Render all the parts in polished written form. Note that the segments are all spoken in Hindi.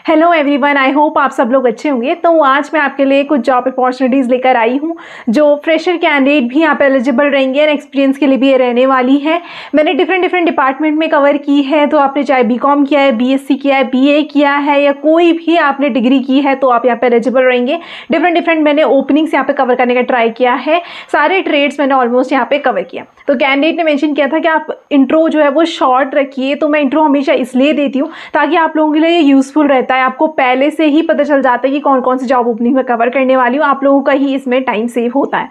हेलो एवरीवन, आई होप आप सब लोग अच्छे होंगे। तो आज मैं आपके लिए कुछ जॉब अपॉर्चुनिटीज़ लेकर आई हूँ जो फ्रेशर कैंडिडेट भी यहाँ पे एलिजिबल रहेंगे और एक्सपीरियंस के लिए भी ये रहने वाली है। मैंने डिफरेंट डिपार्टमेंट में कवर की है, तो आपने चाहे बीकॉम किया है, बीएससी किया है, बीए किया है या कोई भी आपने डिग्री की है तो आप यहाँ पे एलिजिबल रहेंगे। डिफरेंट मैंने ओपनिंग्स यहाँ पे कवर करने का ट्राई किया है। सारे ट्रेड्स मैंने ऑलमोस्ट यहाँ पे कवर किया। तो कैंडिडेट ने मेंशन किया था कि आप इंट्रो जो है वो शॉर्ट रखिए, तो मैं इंट्रो हमेशा इसलिए देती हूँ ताकि आप लोगों के लिए यूज़फुल रहता है। आपको पहले से ही पता चल जाता है कि कौन कौन सी जॉब ओपनिंग में कवर करने वाली हूँ, आप लोगों का ही इसमें टाइम सेव होता है।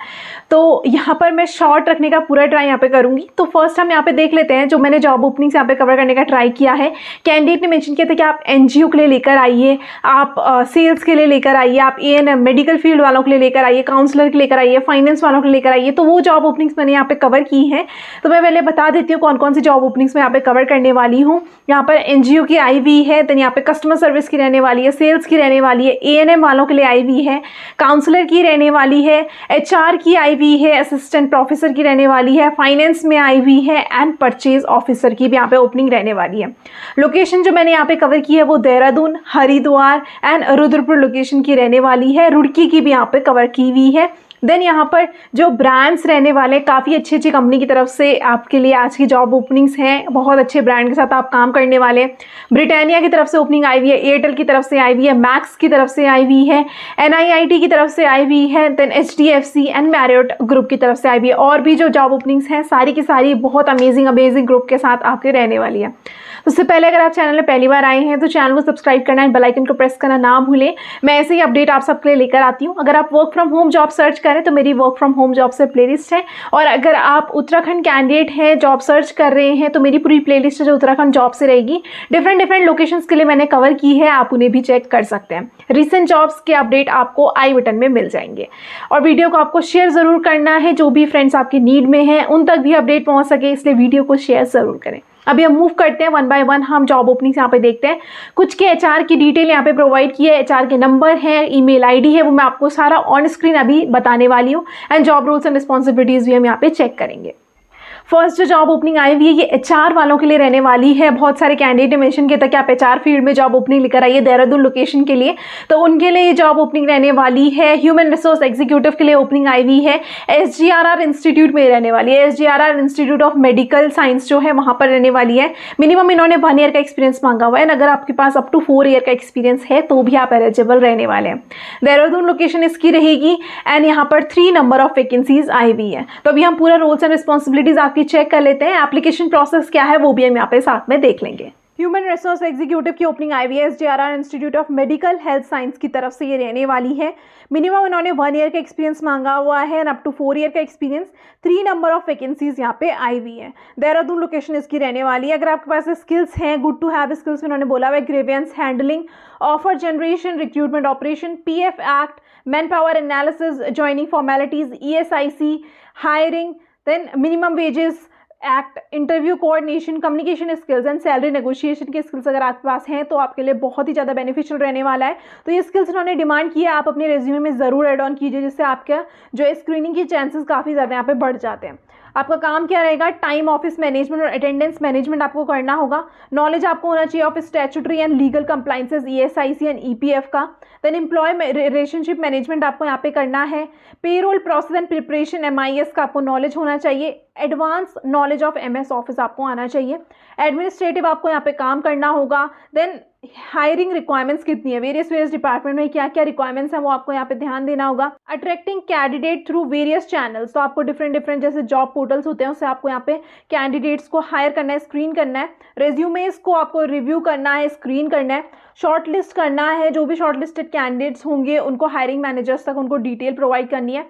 तो यहाँ पर मैं शॉर्ट रखने का पूरा ट्राई यहाँ पे करूँगी। तो फर्स्ट हम यहाँ पे देख लेते हैं जो मैंने जॉब ओपनिंग्स यहाँ पे कवर करने का ट्राई किया है। कैंडिडेट ने मेंशन किया था कि आप एनजीओ के लिए लेकर आइए, आप सेल्स के लिए लेकर आइए, आप एएनएम मेडिकल फील्ड वालों के लिए लेकर आइए, काउंसलर के लेकर आइए, फाइनेंस वालों के लिए लेकर आइए। तो वो जॉब ओपनिंग्स मैंने यहाँ पे कवर की है। तो मैं पहले बता देती हूँ कौन कौन सी जॉब ओपनिंग्स मैं यहाँ पे कवर करने वाली हूँ। यहाँ पर एनजीओ की आई हुई है, देन यहाँ पे कस्टमर सर्विस की रहने वाली है, सेल्स की रहने वाली है, एएनएम वालों के लिए आई हुई है, काउंसलर की रहने वाली है, एचआर की आई हुई है, असिस्टेंट प्रोफेसर की रहने वाली है, फाइनेंस में आई हुई है एंड परचेज ऑफिसर की भी यहाँ पे ओपनिंग रहने वाली है। लोकेशन जो मैंने यहाँ पे कवर की है वो देहरादून, हरिद्वार एंड रुद्रपुर लोकेशन की रहने वाली है। रुड़की की भी यहाँ पे कवर की हुई है। देन यहाँ पर जो ब्रांड्स रहने वाले हैं, काफ़ी अच्छी अच्छी कंपनी की तरफ से आपके लिए आज की जॉब ओपनिंग्स हैं। बहुत अच्छे ब्रांड के साथ आप काम करने वाले हैं। ब्रिटानिया की तरफ से ओपनिंग आई हुई है, एयरटेल की तरफ से आई हुई है, मैक्स की तरफ से आई हुई है, एनआईआईटी की तरफ से आई हुई है, then HDFC and Marriott group की तरफ से आई हुई है। और भी जो जॉब ओपनिंग्स हैं सारी की सारी बहुत अमेजिंग ग्रुप के साथ आपके रहने वाली है। उससे पहले अगर आप चैनल में पहली बार आए हैं तो चैनल को सब्सक्राइब करना है, बेल आइकन को प्रेस करना ना भूलें। मैं ऐसे ही अपडेट आप सबके लिए लेकर आती हूँ। अगर आप work from home job search करें तो मेरी वर्क फ्रॉम होम जॉब से प्लेलिस्ट है, और अगर आप उत्तराखंड कैंडिडेट हैं, जॉब सर्च कर रहे हैं, तो मेरी पूरी प्लेलिस्ट है जो उत्तराखंड जॉब से रहेगी। डिफरेंट लोकेशंस के लिए मैंने कवर की है, आप उन्हें भी चेक कर सकते हैं। रिसेंट जॉब्स के अपडेट आपको आई बटन में मिल जाएंगे। और वीडियो को आपको शेयर ज़रूर करना है, जो भी फ्रेंड्स आपकी नीड में हैं उन तक भी अपडेट पहुँच सके, इसलिए वीडियो को शेयर ज़रूर करें। अभी हम मूव करते हैं वन बाय वन, हम जॉब ओपनिंग्स यहाँ पे देखते हैं। कुछ के एचआर की डिटेल यहाँ पे प्रोवाइड की है, एचआर के नंबर है, ईमेल आईडी है, वो मैं आपको सारा ऑन स्क्रीन अभी बताने वाली हूँ। And job roles and responsibilities भी हम यहाँ पे चेक करेंगे। फर्स्ट जो जॉब ओपनिंग आई हुई है ये एचआर वालों के लिए रहने वाली है। बहुत सारे कैंडिडेट ने मेंशन किया था कि आप एचआर फील्ड में जॉब ओपनिंग लेकर आइए देहरादून लोकेशन के लिए, तो उनके लिए ये जॉब ओपनिंग रहने वाली है। ह्यूमन रिसोर्स एग्जीक्यूटिव के लिए ओपनिंग आई हुई है, एसजीआरआर इंस्टीट्यूट में रहने वाली है। SGRR institute of medical science जो है वहाँ पर रहने वाली है। मिनिमम इन्होंने 1 ईयर का एक्सपीरियंस मांगा हुआ है, अगर आपके पास अप टू 4 ईयर का एक्सपीरियंस है तो भी आप एलिजिबल रहने वाले हैं। देहरादून लोकेशन इसकी रहेगी एंड यहाँ पर 3 नंबर ऑफ वैकेंसीज आई हुई है। तो अभी हम पूरा रोल्स एंड रिस्पॉन्सिबिलिटीज आपकी चेक कर लेते हैं। एप्लीकेशन प्रोसेस क्या है वो भी हम यहाँ पे साथ में देख लेंगे। ह्यूमन रिसोर्स एग्जीक्यूटिव की ओपनिंग आई हुई है, SGRR institute of medical health science की तरफ से ये रहने वाली है। मिनिमम इन्होंने 1 ईयर का एक्सपीरियंस मांगा हुआ है एंड अप टू 4 ईयर का एक्सपीरियंस। 3 नंबर ऑफ वैकेंसीज यहाँ पे आई हुई है। देहरादून लोकेशन इसकी रहने वाली है। अगर आपके पास स्किल्स हैं, गुड टू हैव स्किल्स इन्होंने बोला हुआ है, grievance handling, offer generation, recruitment operation, PF act, man power analysis, joining formalities, ESIC, hiring, then minimum wages act, interview coordination, communication skills and salary negotiation के स्किल्स अगर आपके पास हैं तो आपके लिए बहुत ही ज़्यादा बेनिफिशियल रहने वाला है। तो ये स्किल्स उन्होंने डिमांड की है, आप अपने रेज्यूमे में ज़रूर ऐड ऑन कीजिए, जिससे आपका जो स्क्रीनिंग की चांसेस काफ़ी ज़्यादा यहाँ पे बढ़ जाते हैं। आपका काम क्या रहेगा, टाइम ऑफिस मैनेजमेंट और अटेंडेंस मैनेजमेंट आपको करना होगा। नॉलेज आपको होना चाहिए of statutory and legal compliances, ESIC and EPF का। देन एम्प्लॉय रिलेशनशिप मैनेजमेंट आपको यहाँ पे करना है। Payroll process and preparation MIS का आपको नॉलेज होना चाहिए। Advance knowledge of MS office आपको आना चाहिए। एडमिनिस्ट्रेटिव आपको यहाँ पे काम करना होगा। देन हायरिंग रिक्वायरमेंट्स कितनी है, वेरियस डिपार्टमेंट में क्या क्या रिक्वायरमेंट्स हैं वो आपको यहाँ पे ध्यान देना होगा। Attracting candidate through various channels, तो आपको डिफरेंट जैसे जॉब पोर्टल्स होते हैं उससे आपको यहाँ पे कैंडिडेट्स को हायर करना है, स्क्रीन करना है। रेज्यूमेस को आपको रिव्यू करना है, स्क्रीन करना है, शॉर्ट लिस्ट करना है। जो भी शॉर्ट लिस्टेड कैंडिडेट्स होंगे उनको हायरिंग मैनेजर्स तक उनको डिटेल प्रोवाइड करनी है।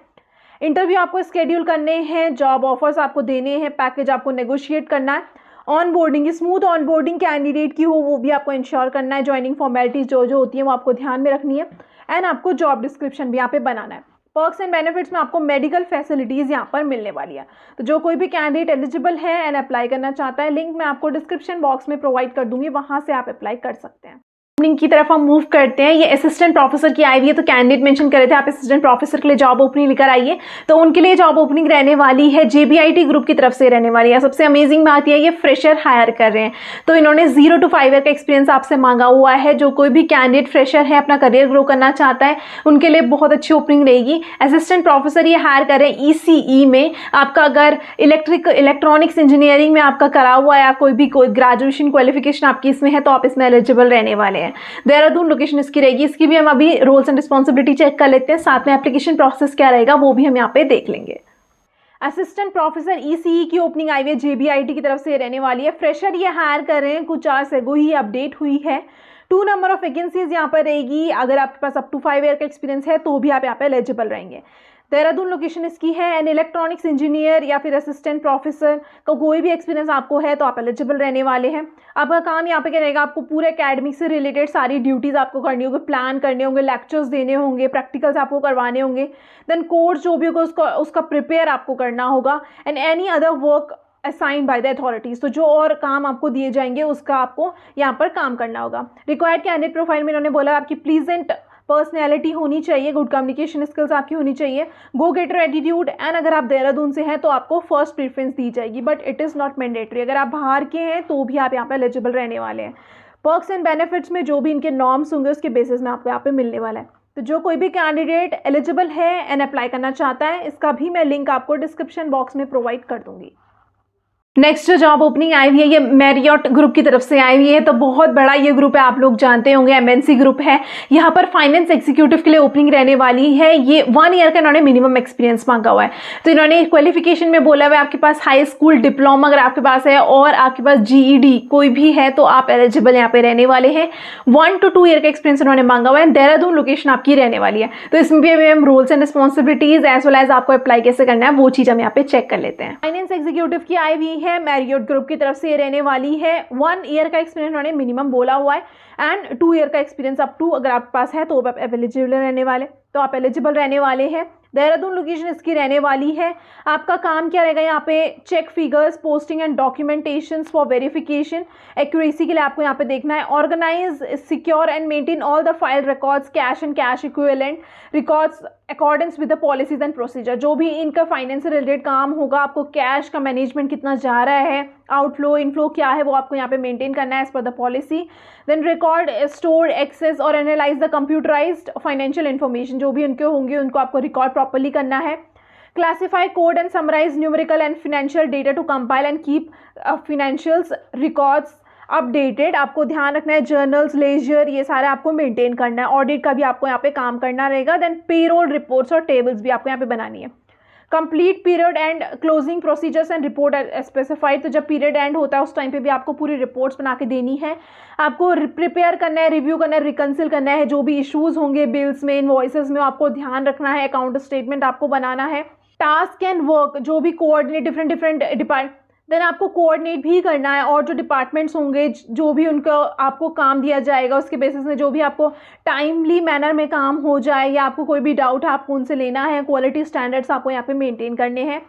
इंटरव्यू आपको स्केड्यूल करने हैं, जॉब ऑफर्स आपको देने हैं, पैकेज आपको नेगोशिएट करना है। On boarding, smooth on boarding candidate की हो वो भी आपको इंश्योर करना है। ज्वाइनिंग फॉर्मेलिटीज जो होती हैं वो आपको ध्यान में रखनी है। एंड आपको जॉब डिस्क्रिप्शन भी यहाँ पे बनाना है। पर्क्स एंड बेनिफिट्स में आपको मेडिकल फैसिलिटीज़ यहाँ पर मिलने वाली है। तो जो कोई भी कैंडिडेट एलिजिबल है एंड अप्लाई करना चाहता है, लिंक मैं आपको डिस्क्रिप्शन बॉक्स में प्रोवाइड कर दूंगी, वहाँ से आप अप्लाई कर सकते हैं। ओपनिंग की तरफ हम मूव करते हैं। ये असिस्टेंट प्रोफेसर की आई हुई है, तो कैंडिडेट मेंशन करे थे आप असिस्टेंट प्रोफेसर के लिए जॉब ओपनिंग लेकर आइए, तो उनके लिए जॉब ओपनिंग रहने वाली है, JBIT ग्रुप की तरफ से रहने वाली है। सबसे अमेजिंग बात यह है ये फ्रेशर हायर कर रहे हैं, तो इन्होंने 0 to 5 ईयर का एक्सपीरियंस आपसे मांगा हुआ है। जो कोई भी कैंडिडेट फ्रेशर है, अपना करियर ग्रो करना चाहता है, उनके लिए बहुत अच्छी ओपनिंग रहेगी। असिस्टेंट प्रोफेसर ये हायर कर रहे हैं ECE में। आपका अगर इलेक्ट्रॉनिक्स इंजीनियरिंग में आपका करा हुआ है, कोई ग्रेजुएशन क्वालिफिकेशन आपकी इसमें है, तो आप इसमें एलिजिबल रहने वाले हैं। देहरादून लोकेशन इसकी रहेगी। इसकी भी हम अभी रोल्स एंड रिस्पॉन्सिबिलिटी चेक कर लेते हैं, साथ में एप्लीकेशन प्रोसेस क्या रहेगा वो भी हम यहाँ पे देख लेंगे। असिस्टेंट प्रोफेसर ECE की ओपनिंग आई हुई है, JBIT की तरफ से रहने वाली है। फ्रेशर ये हायर कर रहे हैं, कुछ आवर्स एगो ही अपडेट हुई है। 2 नंबर ऑफ वैकेंसीज यहाँ पर रहेगी। अगर आपके पास अप टू 5 ईयर का एक्सपीरियंस है तो भी आप यहाँ पे एलिजिबल रहेंगे। देहरादून लोकेशन इसकी है। एंड इलेक्ट्रॉनिक्स इंजीनियर या फिर असिस्टेंट प्रोफेसर का कोई भी एक्सपीरियंस आपको है तो आप एलिजिबल रहने वाले हैं। आपका काम यहाँ पे क्या रहेगा, आपको पूरे एकेडमिक से रिलेटेड सारी ड्यूटीज़ आपको करनी होगी, प्लान करने होंगे, लेक्चर्स देने होंगे, प्रैक्टिकल्स आपको करवाने होंगे, देन कोर्स जो भी होगा उसका प्रिपेयर आपको करना होगा, and any other work assign by the authorities. तो जो और काम आपको दिए जाएंगे उसका आपको यहाँ पर काम करना होगा। रिक्वायर्ड कैंडिडेट प्रोफाइल में इन्होंने बोला आपकी प्लीजेंट पर्सनैलिटी होनी चाहिए, गुड कम्युनिकेशन स्किल्स आपकी होनी चाहिए, गो गेटर एटीट्यूड, एंड अगर आप देहरादून से हैं तो आपको फर्स्ट प्रेफरेंस दी जाएगी, but it is not mandatory. अगर आप बाहर के हैं तो भी आप यहाँ पे एलिजिबल रहने वाले हैं। पर्क्स एंड बेनिफिट्स में जो भी इनके नॉर्म्स होंगे उसके बेसिस में आपको यहाँ पे मिलने वाला है। तो जो कोई भी कैंडिडेट एलिजिबल है एंड अप्लाई करना चाहता है, इसका भी मैं लिंक आपको डिस्क्रिप्शन बॉक्स में प्रोवाइड कर दूंगी। नेक्स्ट जो जॉब ओपनिंग आई हुई है ये मैरियट ग्रुप की तरफ से आई हुई है, तो बहुत बड़ा ये ग्रुप है, आप लोग जानते होंगे, MNC ग्रुप है। यहाँ पर फाइनेंस एग्जीक्यूटिव के लिए ओपनिंग रहने वाली है। ये 1 ईयर का इन्होंने मिनिमम एक्सपीरियंस मांगा हुआ है। तो इन्होंने क्वालिफिकेशन में बोला हुआ है आपके पास हाई स्कूल डिप्लोमा अगर आपके पास है और आपके पास GED कोई भी है तो आप एलिजिबल यहाँ पे रहने वाले हैं। 1 to 2 ईयर का एक्सपीरियंस इन्होंने मांगा हुआ है। देहरादून लोकेशन आपकी रहने वाली है, तो इसमें भी हम rules and responsibilities as well as आपको अप्लाई कैसे करना है वो चीज़ हम यहाँ पे चेक कर लेते हैं। फाइनेंस एग्जीक्यूटिव की आई हुई है, मैरियट ग्रुप की तरफ से ये रहने वाली है। 1 ईयर का एक्सपीरियंस उन्होंने मिनिमम बोला हुआ है, एंड 2 ईयर का एक्सपीरियंस अप टू अगर आपके पास है तो आप एलिजिबल रहने वाले, तो आप एलिजिबल रहने वाले हैं। देहरादून लोकेशन इसकी रहने वाली है। आपका काम क्या रहेगा यहाँ पे, check figures, posting and documentation for verification, accuracy के लिए आपको यहाँ पे देखना है। Organize, secure and maintain all the file records, cash and cash equivalent records according with the policies and procedure. जो भी इनका फाइनेंस से रिलेटेड काम होगा, आपको कैश का मैनेजमेंट कितना जा रहा है, आउटफ्लो इनफ्लो क्या है वो आपको यहाँ पे मेंटेन करना है as per the policy. Then record, store, access और analyse the computerised financial information, जो भी उनके होंगे उनको आपको रिकॉर्ड प्रॉपर्ली करना है। Classify, code and summarize numerical and financial data to compile and keep financials records updated. आपको ध्यान रखना है जर्नल्स, लेजर ये सारे आपको मेंटेन करना है। ऑडिट का भी आपको यहाँ पे काम करना रहेगा। देन पेरोल रिपोर्ट्स और टेबल्स भी आपको यहाँ पे बनानी है। Complete period and closing procedures and report specified, तो जब पीरियड एंड होता है उस टाइम पे भी आपको पूरी रिपोर्ट्स बना के देनी है। आपको प्रिपेयर करना है, रिव्यू करना है, रिकंसिल करना है। जो भी इश्यूज होंगे बिल्स में, इनवॉइसेस में, आपको ध्यान रखना है। अकाउंट स्टेटमेंट आपको बनाना है। टास्क एंड वर्क, जो भी कोऑर्डिनेट डिफरेंट डिपार्टमेंट, देन आपको कोऑर्डिनेट भी करना है। और जो डिपार्टमेंट्स होंगे, जो भी उनका आपको काम दिया जाएगा उसके बेसिस में जो भी आपको टाइमली मैनर में काम हो जाए, या आपको कोई भी डाउट है आपको उनसे लेना है। क्वालिटी स्टैंडर्ड्स आपको यहाँ पे मेंटेन करने हैं।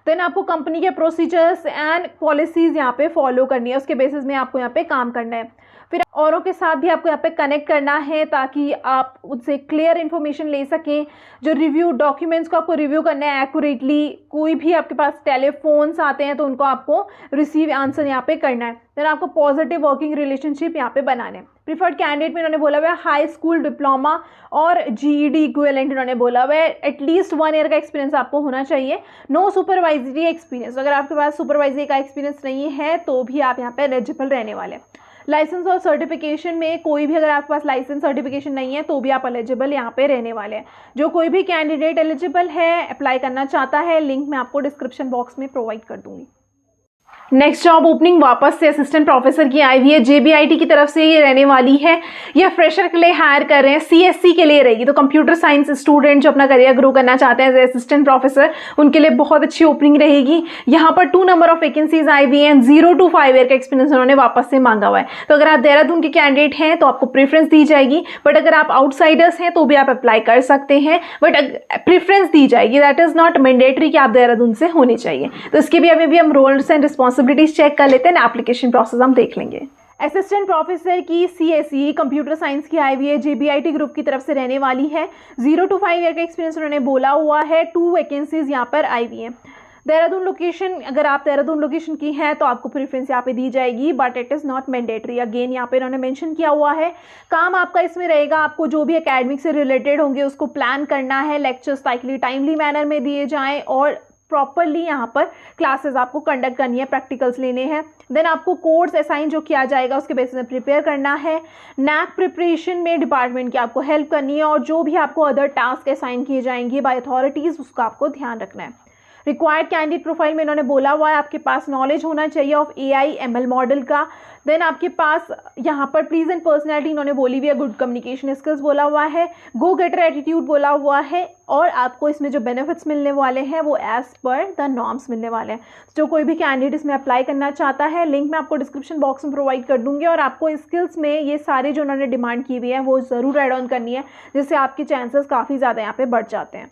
देन आपको कंपनी के प्रोसीजर्स एंड पॉलिसीज़ यहाँ पे फॉलो करनी है, उसके बेसिस में आपको यहाँ पे काम करना है। फिर औरों के साथ भी आपको यहाँ पे कनेक्ट करना है ताकि आप उनसे क्लियर इन्फॉर्मेशन ले सकें। जो रिव्यू डॉक्यूमेंट्स को आपको रिव्यू करना है एक्यूरेटली। कोई भी आपके पास टेलीफोन्स आते हैं तो उनको आपको रिसीव आंसर यहाँ पे करना है। देन आपको पॉजिटिव वर्किंग रिलेशनशिप यहाँ पे बनाने हैं। प्रीफर्ड कैंडिडेट में इन्होंने बोला हुआ है हाई स्कूल डिप्लोमा और GED इक्विवेलेंट इन्होंने बोला हुआ है। एटलीस्ट 1 ईयर का एक्सपीरियंस आपको होना चाहिए। नो सुपरवाइजरी एक्सपीरियंस, अगर आपके पास सुपरवाइजरी का एक्सपीरियंस नहीं है तो भी आप यहाँ पे एलिजिबल रहने वाले हैं। लाइसेंस और सर्टिफिकेशन में कोई भी अगर आपके पास लाइसेंस सर्टिफिकेशन नहीं है तो भी आप एलिजिबल यहाँ पे रहने वाले हैं। जो कोई भी कैंडिडेट एलिजिबल है, अप्लाई करना चाहता है, लिंक मैं आपको डिस्क्रिप्शन बॉक्स में प्रोवाइड कर दूंगी। नेक्स्ट जॉब ओपनिंग वापस से असिस्टेंट प्रोफेसर की आई हुई है। JBIT की तरफ से ये रहने वाली है। यह फ्रेशर के लिए हायर कर रहे हैं, CSC के लिए रहेगी। तो कंप्यूटर साइंस स्टूडेंट जो अपना करियर ग्रो करना चाहते हैं एज असिस्टेंट प्रोफेसर, उनके लिए बहुत अच्छी ओपनिंग रहेगी। यहाँ पर 2 नंबर ऑफ वैकेंसीज आई हुई हैं। 0 to 5 ईयर का एक्सपीरियंस उन्होंने वापस से मांगा हुआ है। तो अगर आप देहरादून के कैंडिडेट हैं तो आपको प्रेफरेंस दी जाएगी, बट अगर आप आउटसाइडर्स हैं तो भी आप अप्लाई कर सकते हैं, बट प्रेफरेंस दी जाएगी। दैट इज नॉट मैंडेटरी कि आप देहरादून से होने चाहिए। तो इसके भी अभी हम रोल्स एंड रिस्पॉन्सिबिलिटीज चेक कर लेते हैं, एप्लीकेशन प्रोसेस हम देख लेंगे। असिस्टेंट प्रोफेसर की CSE कंप्यूटर साइंस की आई हुई है, JBIT ग्रुप की तरफ से रहने वाली है। 0 to 5 ईयर का एक्सपीरियंस उन्होंने बोला हुआ है। 2 वैकेंसीज यहाँ पर आई हुई हैं। देहरादून लोकेशन, अगर आप देहरादून लोकेशन की हैं तो आपको प्रेफरेंस यहाँ पे दी जाएगी, but it is not mandatory. Again यहाँ पे इन्होंने मेंशन किया हुआ है, काम आपका इसमें रहेगा, आपको जो भी एकेडमिक से रिलेटेड होंगे उसको प्लान करना है, लेक्चर्स टाइमली मैनर में दिए जाएँ और प्रॉपरली यहाँ पर क्लासेस आपको कंडक्ट करनी है, प्रैक्टिकल्स लेने हैं। देन आपको कोर्स असाइन जो किया जाएगा उसके बेसिस में प्रिपेयर करना है। NAAC प्रिपरेशन में डिपार्टमेंट की आपको हेल्प करनी है और जो भी आपको अदर टास्क असाइन किए जाएंगे बाय अथॉरिटीज़ उसका आपको ध्यान रखना है। रिक्वायर्ड कैंडिडेट प्रोफाइल में इन्होंने बोला हुआ है आपके पास नॉलेज होना चाहिए ऑफ AI ML मॉडल का। देन आपके पास यहाँ पर प्लीजेंट पर्सनैलिटी इन्होंने बोली हुई है, गुड कम्युनिकेशन स्किल्स बोला हुआ है, गो गेटर एटीट्यूड बोला हुआ है और आपको इसमें जो बेनिफिट्स मिलने वाले हैं वो एज पर द नॉर्म्स मिलने वाले हैं। जो कोई भी कैंडिडेट इसमें अप्लाई करना चाहता है, लिंक मैं आपको डिस्क्रिप्शन बॉक्स में प्रोवाइड कर दूंगी और आपको स्किल्स में ये सारे जो उन्होंने डिमांड की हुई है वो ज़रूर ऐड ऑन करनी है, जिससे आपके चांसेस काफ़ी ज़्यादा यहाँ पे बढ़ जाते हैं।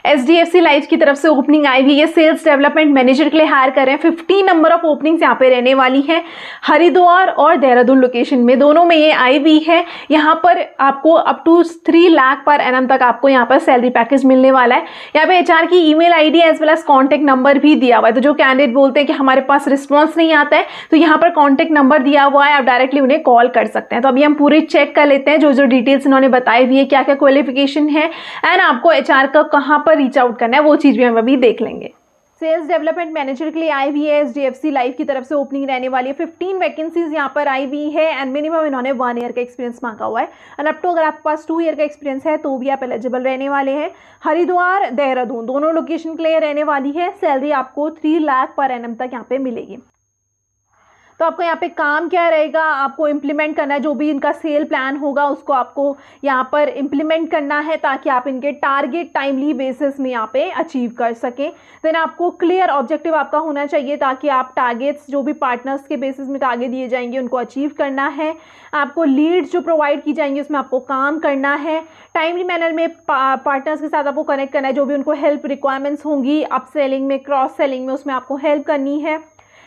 SDFC लाइफ की तरफ से ओपनिंग आई हुई है, सेल्स डेवलपमेंट मैनेजर के लिए हायर कर रहे हैं। 15 नंबर ऑफ ओपनिंग्स यहाँ पे रहने वाली हैं, हरिद्वार और देहरादून लोकेशन में, दोनों में ये आई हुई है। यहाँ पर आपको up to 3 lakh per annum तक आपको यहाँ पर सैलरी पैकेज मिलने वाला है। यहाँ पे HR की email ID as well as contact number भी दिया हुआ है, तो जो कैंडिडेट बोलते हैं कि हमारे पास रिस्पॉन्स नहीं आता है तो यहाँ पर कॉन्टैक्ट नंबर दिया हुआ है, आप डायरेक्टली उन्हें कॉल कर सकते हैं। तो अभी हम पूरे चेक कर लेते हैं जो जो डिटेल्स इन्होंने बताई हुई है, क्या क्या क्वालिफिकेशन है एंड आपको HR का कहाँ पर रीच आउट करना है, वो चीज़ भी हम अभी देख लेंगे। सेल्स डेवलपमेंट मैनेजर के लिए आई हुई है, SDFC लाइफ की तरफ से ओपनिंग रहने वाली है। 15 वैकेंसीज यहाँ पर आई हुई है एंड मिनिमम इन्होंने 1 ईयर का एक्सपीरियंस मांगा हुआ है एंड अप टू अगर आपके पास 2 ईयर का एक्सपीरियंस है तो भी आप एलिजिबल रहने वाले हैं। हरिद्वार देहरादून दोनों लोकेशन के लिए रहने वाली है। सैलरी आपको 3 लाख पर एनम तक यहाँ पे मिलेगी। तो आपको यहाँ पे काम क्या रहेगा, आपको इम्प्लीमेंट करना है, जो भी इनका सेल प्लान होगा उसको आपको यहाँ पर इम्प्लीमेंट करना है ताकि आप इनके टारगेट टाइमली बेसिस में यहाँ पे अचीव कर सकें। देन आपको क्लियर ऑब्जेक्टिव आपका होना चाहिए ताकि आप टारगेट्स जो भी पार्टनर्स के बेसिस में टारगेट दिए जाएंगे उनको अचीव करना है। आपको लीड्स जो प्रोवाइड की जाएंगी उसमें आपको काम करना है। टाइमली मैनर में पार्टनर्स के साथ आपको कनेक्ट करना है, जो भी उनको हेल्प रिक्वायरमेंट्स होंगी अप सेलिंग में, क्रॉस सेलिंग में, उसमें आपको हेल्प करनी है।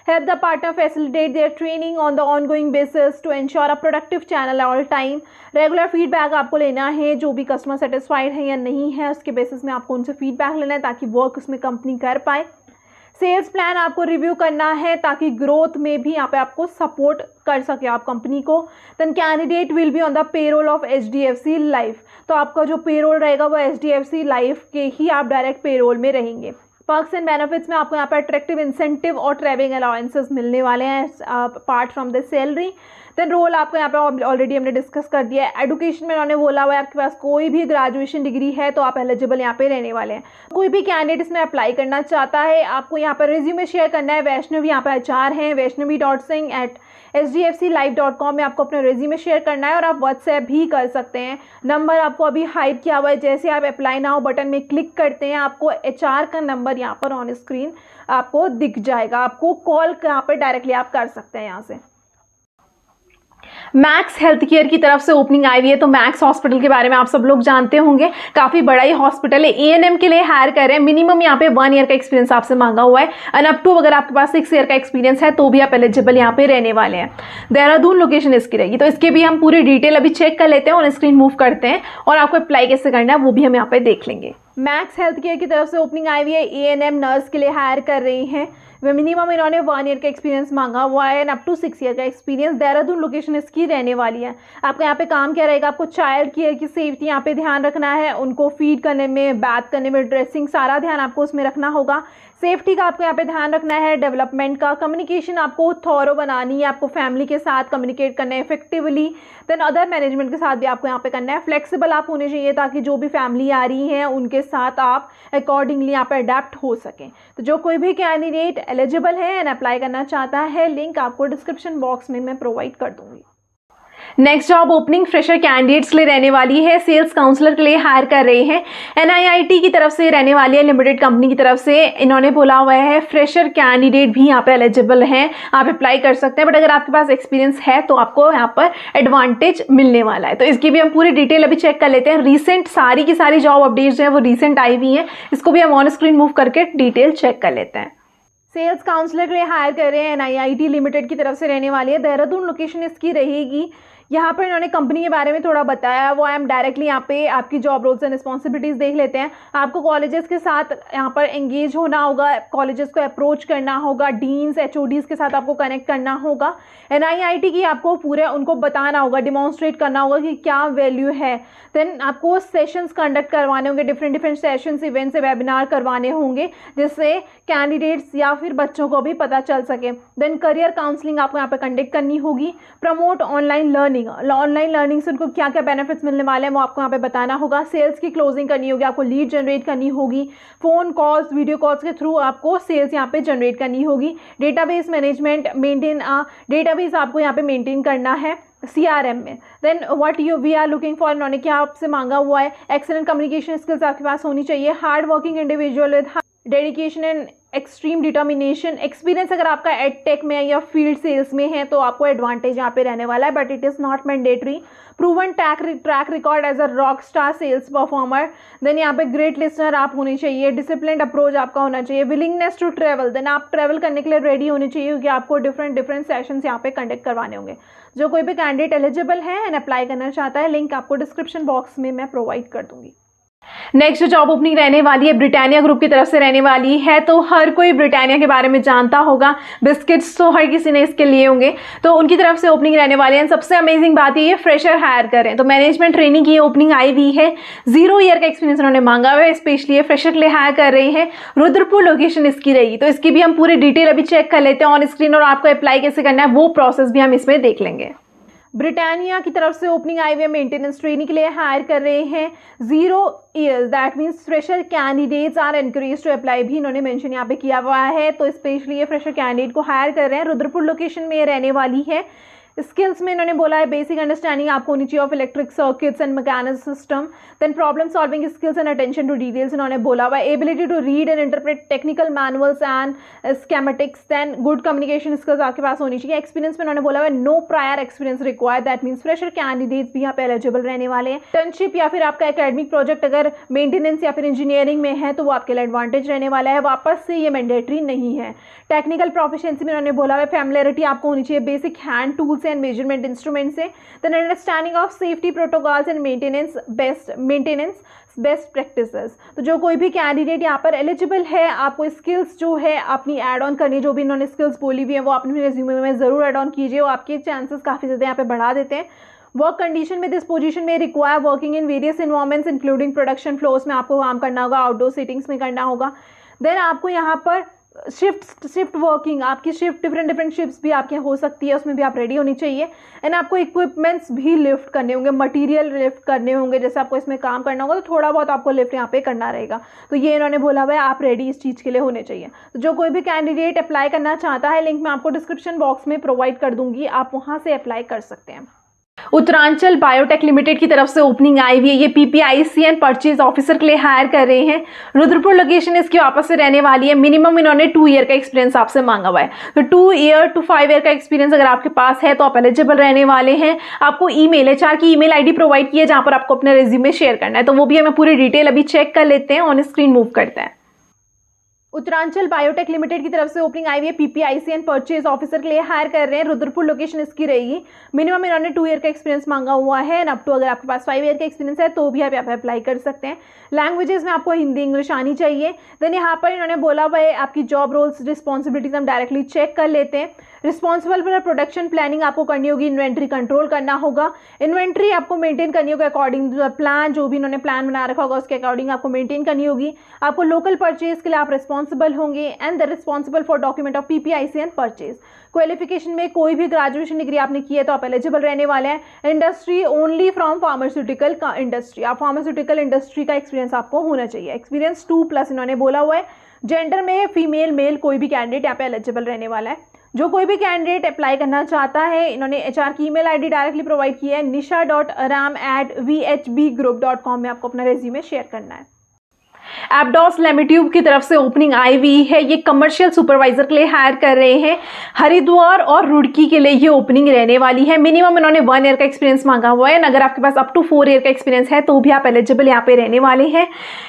Help the partner facilitate their training on the ongoing basis to ensure a productive channel at all time. Regular feedback आपको लेना है, जो भी कस्टमर सेटिस्फाइड है या नहीं है उसके बेसिस में आपको उनसे फीडबैक लेना है ताकि वर्क उसमें कंपनी कर पाए। सेल्स प्लान आपको रिव्यू करना है ताकि ग्रोथ में भी यहाँ पे आपको सपोर्ट कर सके आप कंपनी को। Then candidate will be on the payroll of SDFC life, तो आपका जो पेरोल रहेगा वो SDFC लाइफ के ही आप डायरेक्ट पेरोल में रहेंगे। पर्क्स एंड बेनिफिट्स में आपको यहाँ पर अट्रैक्टिव इंसेंटिव और ट्रैवलिंग अलाउंसेस मिलने वाले हैं apart from the salary. Then role आपको यहाँ पे ऑलरेडी हमने डिस्कस कर दिया है। एजुकेशन में उन्होंने बोला हुआ है आपके पास कोई भी ग्रेजुएशन डिग्री है तो आप एलिजिबल यहाँ पे रहने वाले हैं। कोई भी कैंडिडेट इसमें अप्लाई करना चाहता है, आपको यहाँ पर रिज्यूमे शेयर करना है। वैष्णवी यहाँ पर HR हैं, vaishnavi.singh@sdfclife.com में आपको अपना रिज्यूमे शेयर करना है और आप व्हाट्सएप भी कर सकते हैं। नंबर आपको अभी हाइड किया हुआ है, जैसे आप अप्लाई नाउ बटन में क्लिक करते हैं आपको HR का नंबर यहाँ पर ऑन स्क्रीन आपको दिख जाएगा। आपको कॉल यहाँ पर डायरेक्टली आप कर सकते हैं यहाँ से। मैक्स हेल्थ केयर की तरफ से ओपनिंग आई हुई है, तो मैक्स हॉस्पिटल के बारे में आप सब लोग जानते होंगे, काफ़ी बड़ा ही हॉस्पिटल है। ANM के लिए हायर कर रहे हैं। मिनिमम यहाँ पे 1 ईयर का एक्सपीरियंस आपसे मांगा हुआ है एंड अप टू अगर आपके पास 6 ईयर का एक्सपीरियंस है तो भी आप एलिजिबल यहाँ पे रहने वाले हैं। देहरादून लोकेशन इसकी रहेगी, तो इसके भी हम पूरी डिटेल अभी चेक कर लेते हैं, ऑन स्क्रीन मूव करते हैं और आपको अप्लाई कैसे करना है वो भी हम यहाँ पे देख लेंगे। मैक्स हेल्थ केयर की तरफ से ओपनिंग आई हुई है, ANM नर्स के लिए हायर कर रही हैं। मिनिमम इन्होंने 1 ईयर का एक्सपीरियंस मांगा हुआ है एंड अप टू 6 ईयर का एक्सपीरियंस। देहरादून लोकेशन इसकी रहने वाली है। आपका यहाँ पे काम क्या रहेगा, आपको चाइल्ड केयर की सेफ्टी यहाँ पे ध्यान रखना है, उनको फीड करने में, बाथ करने में, ड्रेसिंग, सारा ध्यान आपको उसमें रखना होगा। सेफ्टी का आपको यहाँ पे ध्यान रखना है। डेवलपमेंट का, कम्युनिकेशन आपको थॉरो बनानी है, आपको फैमिली के साथ कम्युनिकेट करना है इफेक्टिवली। देन अदर मैनेजमेंट के साथ भी आपको यहाँ पे करना है। फ्लेक्सिबल आप होने चाहिए ताकि जो भी फैमिली आ रही है उनके साथ आप अकॉर्डिंगली यहाँ पे अडेप्ट हो सकें। तो जो कोई भी कैंडिडेट एलिजिबल है एंड अप्लाई करना चाहता है, लिंक आपको डिस्क्रिप्शन बॉक्स में मैं प्रोवाइड कर दूंगी। Next job opening fresher candidates के लिए रहने वाली है। सेल्स काउंसलर के लिए हायर कर रहे हैं। NIIT की तरफ से रहने वाली है, लिमिटेड कंपनी की तरफ से। इन्होंने बोला हुआ है फ्रेशर कैंडिडेट भी यहाँ पे एलिजिबल हैं, आप अप्लाई कर सकते हैं, बट अगर आपके पास एक्सपीरियंस है तो आपको यहाँ पर एडवांटेज मिलने वाला है। तो इसकी भी हम पूरी डिटेल अभी चेक कर लेते हैं। रिसेंट सारी की सारी जॉब अपडेट्स जो है वो रिसेंट आई हुई हैं, इसको भी हम ऑन स्क्रीन मूव करके डिटेल चेक कर लेते हैं। सेल्स काउंसलर के लिए हायर कर रहे हैं, NIIT लिमिटेड की तरफ से रहने वाली है। देहरादून लोकेशन इसकी रहेगी। यहाँ पर इन्होंने कंपनी के बारे में थोड़ा बताया, वो आई एम डायरेक्टली यहाँ पे आपकी जॉब रोल्स एंड रिस्पॉन्सिबिलिटीज़ देख लेते हैं। आपको कॉलेजेस के साथ यहाँ पर एंगेज होना होगा, कॉलेजेस को अप्रोच करना होगा, डीन्स HODs के साथ आपको कनेक्ट करना होगा। NIIT की आपको पूरे उनको बताना होगा, डिमॉन्स्ट्रेट करना होगा कि क्या वैल्यू है। देन आपको सेशंस कंडक्ट करवाने होंगे, डिफरेंट सेशंस, इवेंट्स, वेबिनार करवाने होंगे, जिससे कैंडिडेट्स या फिर बच्चों को भी पता चल सके। देन करियर काउंसलिंग आपको यहाँ पर कंडक्ट करनी होगी। प्रमोट ऑनलाइन लर्निंग से उनको क्या क्या बेनिफिट्स मिलने वाले हैं वो आपको यहाँ पे बताना होगा। सेल्स की क्लोजिंग करनी होगी, आपको लीड जनरेट करनी होगी। फ़ोन कॉल्स, वीडियो कॉल्स के थ्रू आपको सेल्स यहाँ पे जनरेट करनी होगी। डेटाबेस मैनेजमेंट डेटाबेस आपको यहाँ पे मेंटेन करना है CRM में। Then what we are looking for, इन्होंने क्या आपसे मांगा हुआ है, एक्सेलेंट कम्युनिकेशन स्किल्स आपके पास होनी चाहिए। Hard working individual with dedication and extreme determination. Experience अगर आपका एडटेक में या फील्ड सेल्स में है तो आपको एडवांटेज यहाँ पे रहने वाला है, but it is not mandatory. Proven track record as a rock star sales performer. Then यहाँ पे ग्रेट लिसनर आप होने चाहिए। डिसिप्लिन अप्रोच आपका होना चाहिए। विलिंगनेस टू ट्रेवल, देन आप ट्रेवल करने के लिए रेडी होने चाहिए, क्योंकि आपको डिफरेंट सेशंस यहाँ पे कंडक्ट करवाने होंगे। जो कोई भी कैंडिडेट एलिजिबल है एंड अप्लाई करना चाहता है, लिंक आपको डिस्क्रिप्शन बॉक्स में मैं प्रोवाइड कर दूंगी। नेक्स्ट जो जॉब ओपनिंग रहने वाली है ब्रिटानिया ग्रुप की तरफ से रहने वाली है। तो हर कोई ब्रिटानिया के बारे में जानता होगा, बिस्किट्स तो हर किसी ने इसके लिए होंगे, तो उनकी तरफ से ओपनिंग रहने वाली है। सबसे अमेजिंग बात ये फ्रेशर हायर कर रहे हैं, तो मैनेजमेंट ट्रेनिंग की ओपनिंग आई हुई है। 0 ईयर का एक्सपीरियंस उन्होंने मांगा हुआ है, स्पेशली फ्रेशर के लिए हायर कर रही है। रुद्रपुर लोकेशन इसकी रहेगी, तो इसकी भी हम पूरी डिटेल अभी चेक कर लेते हैं ऑन स्क्रीन, और आपको अप्लाई कैसे करना है वो प्रोसेस भी हम इसमें देख लेंगे। ब्रिटानिया की तरफ से ओपनिंग आई हुई है, मेंटेनेंस ट्रेनिंग के लिए हायर कर रहे हैं। 0 years, that means fresher candidates are encourage to apply भी इन्होंने मेंशन यहाँ पे किया हुआ है। तो स्पेशली ये फ्रेशर कैंडिडेट को हायर कर रहे हैं। रुद्रपुर लोकेशन में ये रहने वाली है। स्किल्स में इन्होंने बोला है बेसिक अंडरस्टैंडिंग आपको होनी चाहिए of electric circuits and mechanism system. Then problem solving skills and attention to details इन्होंने बोला हुआ है। Ability to read and interpret technical manuals and schematics. Then good communication skills आपके पास होनी चाहिए। एक्सपीरियंस में इन्होंने बोला हुआ है no prior experience required, that means fresher candidates भी यहाँ पे एलिजिबल रहने वाले हैं। इंटर्नशिप या फिर आपका एकेडमिक प्रोजेक्ट अगर मेंटेनेंस या फिर इंजीनियरिंग में है तो वो आपके लिए एडवांटेज रहने वाला है। वापस से ये मैंडेटरी नहीं है। टेक्निकल प्रोफिशिएंसी में इन्होंने बोला हुआ है फैमिलियरिटी आपको होनी चाहिए basic hand tools and measurement instrument से। Then understanding of safety protocols and maintenance best practices. तो जो कोई भी कैंडिडेट यहाँ पर एलिजिबल है, आपको स्किल्स जो है अपनी ऐड ऑन करनी, जो भी इन्होंने स्किल्स बोली हुई है वो अपने रेज्यूमे में ज़रूर ऐड ऑन कीजिए, वो आपके चांसेस काफ़ी ज़्यादा यहाँ पे बढ़ा देते हैं। वर्क कंडीशन में दिस पोजीशन में require working in various environments including production floors में आपको काम करना होगा, आउटडोर सीटिंग्स में करना होगा। देन आपको यहाँ पर शिफ्ट वर्किंग, आपकी शिफ्ट डिफरेंट शिफ्ट्स भी आपके हो सकती है, उसमें भी आप रेडी होनी चाहिए। एंड आपको इक्विपमेंट्स भी लिफ्ट करने होंगे, मटेरियल लिफ्ट करने होंगे, जैसे आपको इसमें काम करना होगा तो थोड़ा बहुत आपको लिफ्ट यहाँ पे करना रहेगा। तो ये इन्होंने बोला हुआ है आप रेडी इस चीज़ के लिए होने चाहिए। तो जो कोई भी कैंडिडेट अप्लाई करना चाहता है, लिंक मैं आपको डिस्क्रिप्शन बॉक्स में प्रोवाइड कर दूंगी, आप वहाँ से अप्लाई कर सकते हैं। उत्तरांचल बायोटेक लिमिटेड की तरफ से ओपनिंग आई हुई है। ये PPIC एंड परचेज ऑफिसर के लिए हायर कर रहे हैं। रुद्रपुर लोकेशन इसकी वापस से रहने वाली है। मिनिमम इन्होंने 2 ईयर का एक्सपीरियंस आपसे मांगा हुआ है, तो 2 ईयर टू 5 ईयर का एक्सपीरियंस अगर आपके पास है तो आप एलिजिबल रहने वाले हैं। आपको HR की ईमेल ID प्रोवाइड की है जहां पर आपको अपना रेज्यूमे शेयर करना है, तो वो भी हमें पूरी डिटेल अभी चेक कर लेते हैं, ऑन स्क्रीन मूव करते हैं। उत्तरांचल बायोटेक लिमिटेड की तरफ से ओपनिंग आई हुई है। PPIC एंड परचेज ऑफिसर के लिए हायर कर रहे हैं। रुद्रपुर लोकेशन इसकी रहेगी। मिनिमम इन्होंने 2 ईयर का एक्सपीरियंस मांगा हुआ है, एंड अप टू अगर आपके पास 5 ईयर का एक्सपीरियंस है तो भी आप यहाँ पे अप्लाई कर सकते हैं। लैंग्वेजेस में आपको हिंदी इंग्लिश आनी चाहिए। देन यहाँ पर इन्होंने बोला हुआ है आपकी जॉब रोल्स रिस्पॉन्सिबिलिटीज हम डायरेक्टली चेक कर लेते हैं। रिस्पॉन्सिबल फॉर प्रोडक्शन प्लानिंग आपको करनी होगी, इन्वेंट्री कंट्रोल करना होगा, इन्वेंट्री आपको मेंटेन करनी होगी अकॉर्डिंग टू प्लान, जो भी इन्होंने प्लान बना रखा होगा उसके अकॉर्डिंग आपको मेंटेन करनी होगी। आपको लोकल परचेज के लिए आप रिस्पॉन्सिबल होंगे, and the responsible for document of PPIC and purchase. Qualification में कोई भी ग्रेजुएशन डिग्री आपने की है तो आप एलिजिबल रहने वाले हैं। इंडस्ट्री ओनली फ्रॉम फार्मास्यूटिकल का इंडस्ट्री, आप फार्मास्यूटिकल इंडस्ट्री का एक्सपीरियंस आपको होना चाहिए। एक्सपीरियंस 2+ इन्होंने बोला हुआ है। जेंडर में फीमेल मेल कोई भी कैंडिडेट यहाँ पे एलिजिबल रहने वाला है। जो कोई भी कैंडिडेट अप्लाई करना चाहता है, इन्होंने HR की ईमेल ID डायरेक्टली प्रोवाइड की है। nisha.aram@vhbgroup.com में आपको अपना रेज्यूमे शेयर करना है। एप्डॉस लेमिट्यूब की तरफ से ओपनिंग आई हुई है। ये कमर्शियल सुपरवाइजर के लिए हायर कर रहे हैं। हरिद्वार और रुड़की के लिए ये ओपनिंग रहने वाली है। मिनिमम इन्होंने 1 ईयर का एक्सपीरियंस मांगा हुआ है। अगर आपके पास अप टू 4 ईयर का एक्सपीरियंस है तो भी आप एलिजिबल यहाँ पे रहने वाले हैं।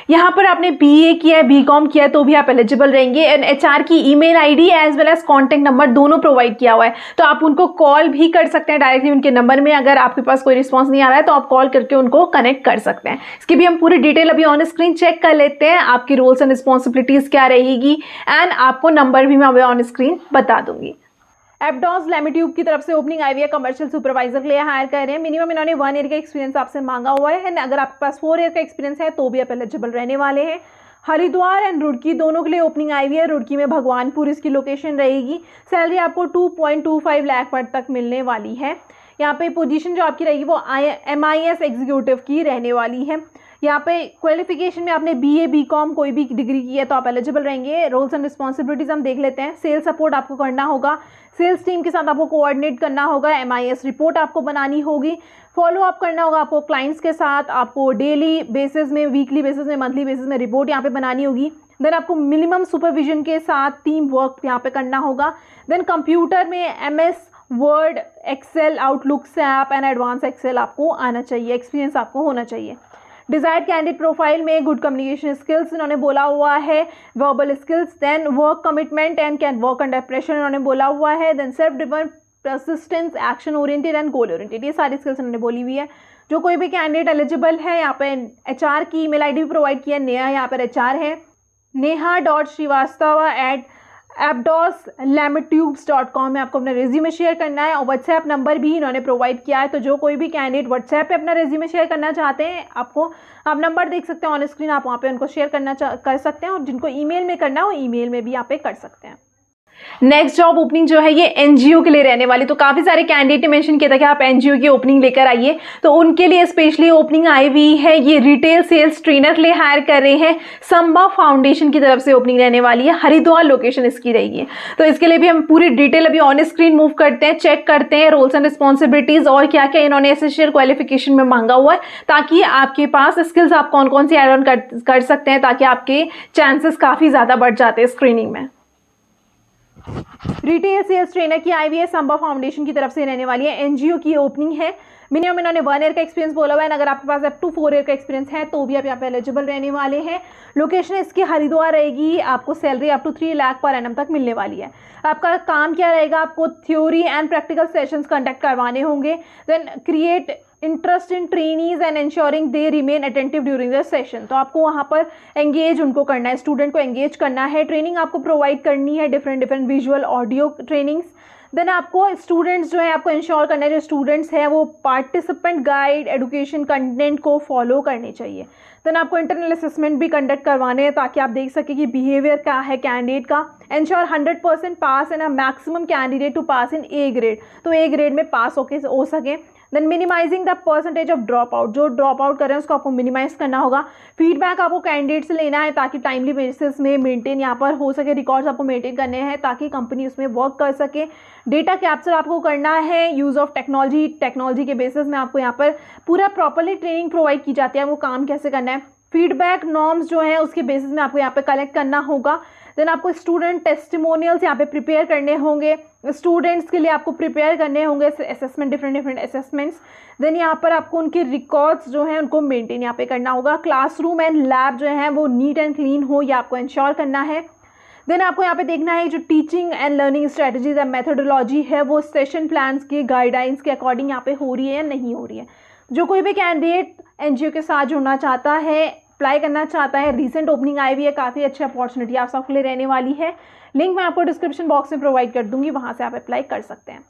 यहाँ पर आपने BA किया है, BCom किया है तो भी आप एलिजिबल रहेंगे। एंड HR की email ID as well as contact number दोनों प्रोवाइड किया हुआ है, तो आप उनको कॉल भी कर सकते हैं डायरेक्टली उनके नंबर में। अगर आपके पास कोई रिस्पॉन्स नहीं आ रहा है तो आप कॉल करके उनको कनेक्ट कर सकते हैं। इसकी भी हम पूरी डिटेल अभी ऑन स्क्रीन चेक कर लेते हैं, आपकी रोल्स एंड रिस्पॉन्सिबिलिटीज क्या रहेगी, एंड आपको नंबर भी मैं अभी ऑन स्क्रीन बता दूंगी। एप्डॉस लेमिट्यूब की तरफ से ओपनिंग आई हुई है, कमर्शियल सुपरवाइजर के लिए हायर कर रहे हैं। मिनिमम इन्होंने 1 ईयर का एक्सपीरियंस आपसे मांगा हुआ है। एंड अगर आपके पास 4 ईयर का एक्सपीरियंस है तो भी आप एलिजिबल रहने वाले हैं। हरिद्वार एंड रुड़की दोनों के लिए ओपनिंग आई हुई है। रुड़की में भगवानपुर इसकी लोकेशन रहेगी। सैलरी आपको 2.25 लाख पर तक मिलने वाली है। यहाँ पे पोजीशन जो आपकी रहेगी वो MIS एग्जीक्यूटिव की रहने वाली है। यहाँ पे क्वालिफिकेशन में आपने BA BCom कोई भी डिग्री की है तो आप एलिजिबल रहेंगे। रोल्स एंड रिस्पॉन्सिबिलिटीज हम देख लेते हैं। सेल्स सपोर्ट आपको करना होगा, सेल्स टीम के साथ आपको कोऑर्डिनेट करना होगा, MIS रिपोर्ट आपको बनानी होगी, फॉलो अप करना होगा आपको क्लाइंट्स के साथ, आपको डेली बेसिस में, वीकली बेसिस में, मंथली बेसिस में रिपोर्ट यहाँ पे बनानी होगी। देन आपको मिनिमम सुपरविजन के साथ टीम वर्क यहाँ पे करना होगा। देन कंप्यूटर में MS Word, Excel, Outlook, SAP and advance Excel आपको आना चाहिए, एक्सपीरियंस आपको होना चाहिए। डिजायर्ड कैंडिडेट प्रोफाइल में गुड कम्युनिकेशन स्किल्स इन्होंने बोला हुआ है, verbal skills, then work commitment and can work under pressure इन्होंने बोला हुआ है, then self driven, persistence, action oriented and goal oriented, ये सारी स्किल्स इन्होंने बोली हुई है। जो कोई भी कैंडिडेट एलिजिबल है, यहाँ पे HR की ईमेल ID भी प्रोवाइड किया है। नेहा यहाँ पर HR है, neha.srivastava@appdoslamitubes.com में आपको अपना रेज्यूमे शेयर करना है। और व्हाट्सएप नंबर भी इन्होंने प्रोवाइड किया है, तो जो कोई भी कैंडिडेट व्हाट्सएप पे अपना रेज्यूमे शेयर करना चाहते हैं, आपको आप नंबर देख सकते हैं ऑन स्क्रीन, आप वहाँ पे उनको शेयर कर सकते हैं। और जिनको ईमेल में करना है वो ईमेल में भी यहाँ पे कर सकते हैं। नेक्स्ट जॉब ओपनिंग जो है ये NGO के लिए रहने वाली। तो काफ़ी सारे कैंडिडेट ने मेंशन किया था कि आप NGO की ओपनिंग लेकर आइए, तो उनके लिए स्पेशली ओपनिंग आई हुई है। ये रिटेल सेल्स ट्रेनर के लिए हायर कर रहे हैं। संभा फाउंडेशन की तरफ से ओपनिंग रहने वाली है। हरिद्वार लोकेशन इसकी रहेगी। तो इसके लिए भी हम पूरी डिटेल अभी ऑन स्क्रीन मूव करते हैं, चेक करते हैं रोल्स एंड रिस्पॉन्सिबिलिटीज और क्या क्या इन्होंने एसेंशियल क्वालिफिकेशन में मांगा हुआ है, ताकि आपके पास स्किल्स आप कौन कौन सी ऐड ऑन कर सकते हैं, ताकि आपके चांसेस काफ़ी ज़्यादा बढ़ जाते हैं स्क्रीनिंग में। रिटेल सेल्स ट्रेनर की आई हुई है, संभा फाउंडेशन की तरफ से रहने वाली है। NGO की ओपनिंग है। मिनिमम इन्होंने 1 ईयर का एक्सपीरियंस बोला हुआ है। अगर आपके पास अप टू 4 ईयर का एक्सपीरियंस है तो भी आप यहाँ पे एलिजिबल रहने वाले हैं। लोकेशन इसकी हरिद्वार रहेगी। आपको salary up to 3 lakh per annum तक मिलने वाली है। आपका काम क्या रहेगा, आपको theory and practical sessions conduct करवाने होंगे। Then create interest in trainees and ensuring they remain attentive during the session. तो आपको वहाँ पर एंगेज उनको करना है, स्टूडेंट को एंगेज करना है। ट्रेनिंग आपको प्रोवाइड करनी है, different visual audio trainings. Then आपको स्टूडेंट्स जो है आपको इंश्योर करना है, जो स्टूडेंट्स हैं वो पार्टिसिपेंट गाइड एजुकेशन कंटेंट को फॉलो करने चाहिए। देन आपको इंटरनल असेसमेंट भी कंडक्ट करवाने हैं, ताकि आप देख सकें कि बिहेवियर क्या है कैंडिडेट का। Ensure 100% pass and a maximum candidate to pass in A grade, तो A ग्रेड में पास हो सके। Then minimizing the percentage of drop out, जो ड्रॉप आउट कर रहे हैं उसको आपको मिनिमाइज करना होगा। फीडबैक आपको कैंडिडेट से लेना है, ताकि टाइमली बेसिस में मेंटेन यहाँ पर हो सके, रिकॉर्ड्स आपको मेंटेन करने हैं ताकि कंपनी उसमें वर्क कर सके। डेटा कैप्चर आपको करना है, यूज़ ऑफ टेक्नोलॉजी के बेसिस में आपको यहाँ पर पूरा प्रॉपरली ट्रेनिंग प्रोवाइड की जाती है, वो काम कैसे करना है। फीडबैक नॉर्म्स जो है उसके बेसिस में आपको यहाँ पे कलेक्ट करना होगा। देन आपको स्टूडेंट टेस्टिमोनियल्स यहाँ पे प्रिपेयर करने होंगे, स्टूडेंट्स के लिए आपको प्रिपेयर करने होंगे असेसमेंट, डिफरेंट असेसमेंट्स। देन यहाँ पर आपको उनके रिकॉर्ड्स जो हैं उनको मेंटेन यहाँ पे करना होगा। क्लासरूम एंड लैब जो है वो नीट एंड क्लीन हो, ये आपको इंश्योर करना है। देन आपको यहाँ पे देखना है जो teaching and learning strategies and methodology है वो सेशन प्लान्स के गाइडलाइंस के अकॉर्डिंग यहाँ पे हो रही है या नहीं हो रही है। जो कोई भी कैंडिडेट NGO के साथ जुड़ना चाहता है, अप्लाई करना चाहता है, रिसेंट ओपनिंग आई हुई है, काफ़ी अच्छी अपॉर्चुनिटी आप सबके लिए रहने वाली है। लिंक मैं आपको डिस्क्रिप्शन बॉक्स में प्रोवाइड कर दूंगी, वहां से आप अप्लाई कर सकते हैं।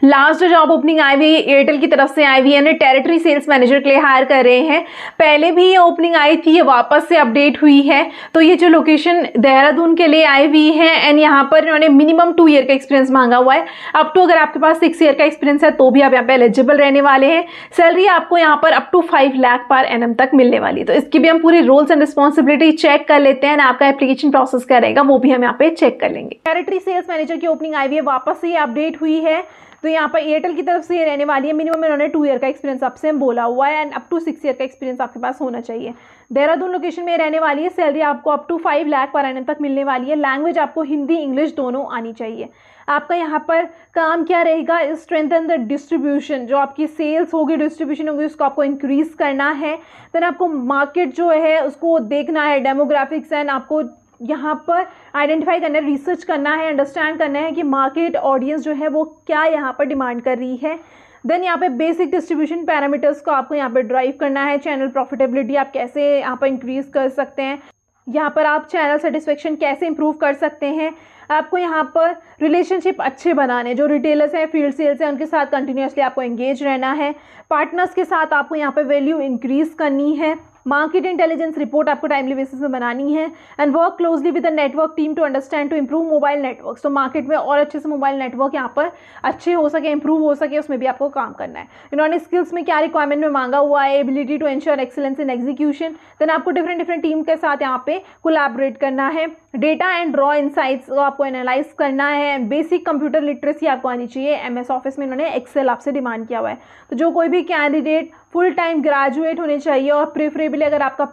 लास्ट जो जॉब ओपनिंग आई हुई एयरटेल की तरफ से आई हुई है, टेरिटरी सेल्स मैनेजर के लिए हायर कर रहे हैं। पहले भी ये ओपनिंग आई थी, ये वापस से अपडेट हुई है। तो ये जो लोकेशन देहरादून के लिए आई हुई है, एंड यहाँ पर इन्होंने मिनिमम 2 ईयर का एक्सपीरियंस मांगा हुआ है। अप टू अगर आपके पास 6 ईयर का एक्सपीरियंस है तो भी आप यहाँ पे एलिजिबल रहने वाले हैं। सैलरी आपको यहाँ पर up to 5 lakh per annum तक मिलने वाली है। तो इसकी भी हम पूरी रोल्स एंड रिस्पॉन्सिबिलिटी चेक कर लेते हैं, आपका एप्लीकेशन प्रोसेस क्या रहेगा वो भी हम यहाँ पे चेक कर लेंगे। टेरिटरी सेल्स मैनेजर की ओपनिंग आई हुई है, वापस से अपडेट हुई है। तो यहाँ पर एयरटेल की तरफ से ये रहने वाली है, मिनिमम इन्होंने 2 ईयर का एक्सपीरियंस आपसे बोला हुआ है एंड अप टू 6 ईयर का एक्सपीरियंस आपके पास होना चाहिए। देहरादून लोकेशन में रहने वाली है। सैलरी आपको up to 5 lakh per annum तक मिलने वाली है। लैंग्वेज आपको हिंदी इंग्लिश दोनों आनी चाहिए। आपका यहाँ पर काम क्या रहेगा, स्ट्रेंथन द डिस्ट्रीब्यूशन, जो आपकी सेल्स होगी डिस्ट्रीब्यूशन होगी उसको आपको इंक्रीज करना है। देन आपको मार्केट जो है उसको देखना है, डेमोग्राफिक्स एंड आपको यहाँ पर आइडेंटिफाई करना है, रिसर्च करना है, अंडरस्टैंड करना है कि मार्केट ऑडियंस जो है वो क्या यहाँ पर डिमांड कर रही है। देन यहाँ पे बेसिक डिस्ट्रीब्यूशन पैरामीटर्स को आपको यहाँ पर ड्राइव करना है। चैनल प्रॉफिटेबिलिटी आप कैसे यहाँ पर इंक्रीज कर सकते हैं, यहाँ पर आप चैनल सेटिस्फेक्शन कैसे इंप्रूव कर सकते हैं। आपको यहाँ पर रिलेशनशिप अच्छे बनाने, जो रिटेलर्स हैं, फील्ड सेल्स हैं, उनके साथ कंटिन्यूसली आपको एंगेज रहना है। पार्टनर्स के साथ आपको यहाँ पर वैल्यू इंक्रीज करनी है। मार्केट इंटेलिजेंस रिपोर्ट आपको टाइमली बेसिस में बनानी है and work closely with the network team to understand to improve mobile network. तो मार्केट में और अच्छे से मोबाइल नेटवर्क यहाँ पर अच्छे हो सके, इंप्रूव हो सके, उसमें भी आपको काम करना है। इन्होंने स्किल्स में क्या रिक्वायरमेंट में मांगा हुआ है, ability to ensure excellence in execution. Then आपको डिफरेंट टीम के साथ यहाँ पे कोलैबोरेट करना है। डेटा एंड रॉ इनसाइट्स को आपको एनालाइज करना है। बेसिक कंप्यूटर लिटरेसी आपको आनी चाहिए। एमएस ऑफिस में इन्होंने एक्सेल आपसे डिमांड किया हुआ है। तो जो कोई भी कैंडिडेट फुल टाइम ग्रेजुएट होने चाहिए और प्रेफरेबली अगर आपका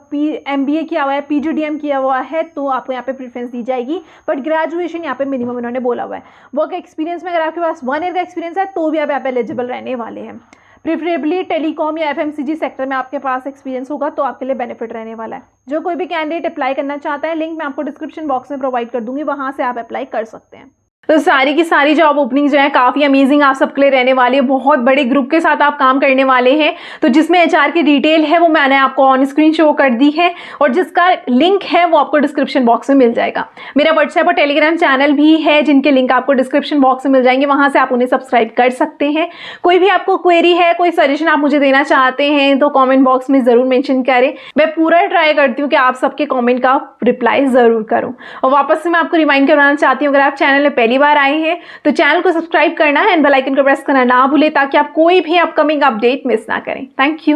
MBA किया हुआ है, PGDM किया हुआ है तो आपको यहाँ पे प्रेफरेंस दी जाएगी, बट ग्रेजुएशन यहाँ पे मिनिमम इन्होंने बोला हुआ है। वर्क एक्सपीरियंस में अगर आपके पास 1 ईयर का एक्सपीरियंस है तो भी आप यहाँ पे एलिजिबल रहने वाले हैं। प्रेफरेबली टेलीकॉम या FMCG सेक्टर में आपके पास एक्सपीरियंस होगा तो आपके लिए बेनिफिट रहने वाला है। जो कोई भी कैंडिडेट अप्लाई करना चाहता है, लिंक मैं आपको डिस्क्रिप्शन बॉक्स में प्रोवाइड कर दूंगी, वहां से आप अप्लाई कर सकते हैं। तो सारी की सारी जॉब ओपनिंग जो है काफ़ी अमेजिंग आप सबके लिए रहने वाली है। बहुत बड़े ग्रुप के साथ आप काम करने वाले हैं, तो जिसमें HR की डिटेल है वो मैंने आपको ऑन स्क्रीन शो कर दी है और जिसका लिंक है वो आपको डिस्क्रिप्शन बॉक्स में मिल जाएगा। मेरा व्हाट्सएप और टेलीग्राम चैनल भी है जिनके लिंक आपको डिस्क्रिप्शन बॉक्स में मिल जाएंगे, वहां से आप उन्हें सब्सक्राइब कर सकते हैं। कोई भी आपको क्वेरी है, कोई सजेशन आप मुझे देना चाहते हैं तो कॉमेंट बॉक्स में ज़रूर मैंशन करें। मैं पूरा ट्राई करती हूँ कि आप सबके कॉमेंट का रिप्लाई ज़रूर करूँ। और वापस से मैं आपको रिमाइंड करवाना चाहती हूँ, अगर आप चैनल में पहली बार आए हैं तो चैनल को सब्सक्राइब करना है एंड बेल आइकन को प्रेस करना ना भूलें ताकि आप कोई भी अपकमिंग अपडेट मिस ना करें। Thank you.